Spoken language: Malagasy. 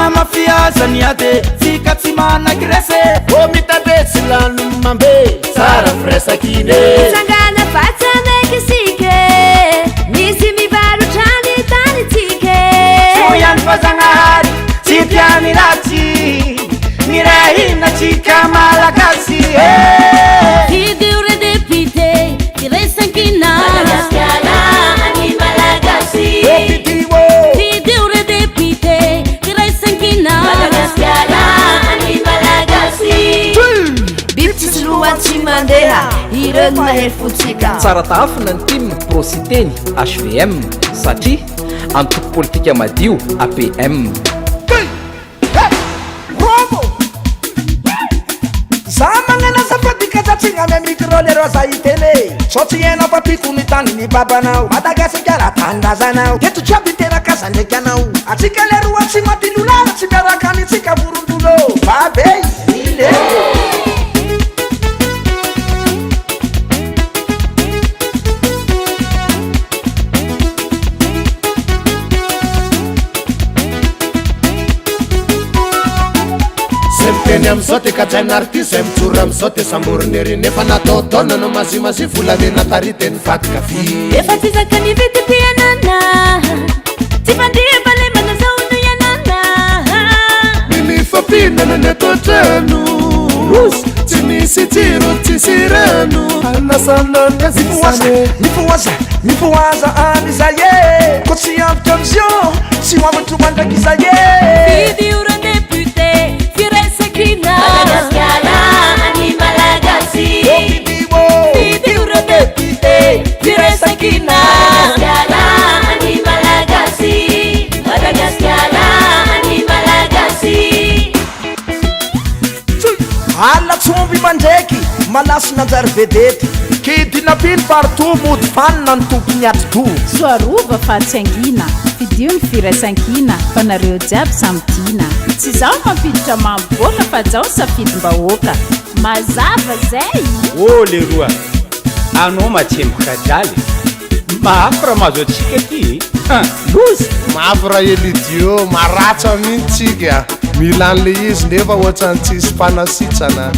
Amafiazaniate zikatsimana krese omitabetsilano mambe sara fresakine sangana fatsanekisike nisi mivarutrani tanitike soyan fazanahari tipianirati mirahina tika malakasi Fidure depute kiresankina Madagascara ani malagasi Fidure depute kiresankina Madagascara ani malagasi Bittisluantsy mandeha ireny mahery-fotsika tsara tafina ny time prositeny HVM satria antoko politika madio APM za magnana zafadykatratsina ame micro leroa za itele so tsy hainao papiko mitany ny babanao Madagasikara tanindrazanao eto tsy abiteraka aza ndraiky anao atsika leroa tsy matilolala tsy miaraka anitsika vorondolo babe ile Semteny am'zao te katraina artiste zay mitsoro am'zao te samboriny ery nefa natao taona no mazimazy volavena tarity ny fatika fi efa tsy zakany vitim-pianana tsy fandriabalemana zao no ianana mimifampinana ny atotrano tsy misy tsiro tsisy rano anasananazisane mifoaza amizay e ko tsy avitra amizio tsy hoamatro mandraky izay e Fidure depute kiresakina Madagascara ani malagasi Fidure depute kiresakina Madagascara ani malagasi Madagascara ani malagasi ala tsomby mandraiky malasy nanjary vedety kidinapiny partout mody fanina ny tompony ato soarova fa tsy angina fidio ny firaisankina fa nareo jiaby samidina tsy zaho mampiditra mamboaka fa zao safidim-bahoaka mazava zay ô leroa anao matsemboka draly mahafy raha mahazo atsika ty lozy mafy raha elidio maratsa mihitsika milan'le izy nefa ohatrany tsisy mpanasitsana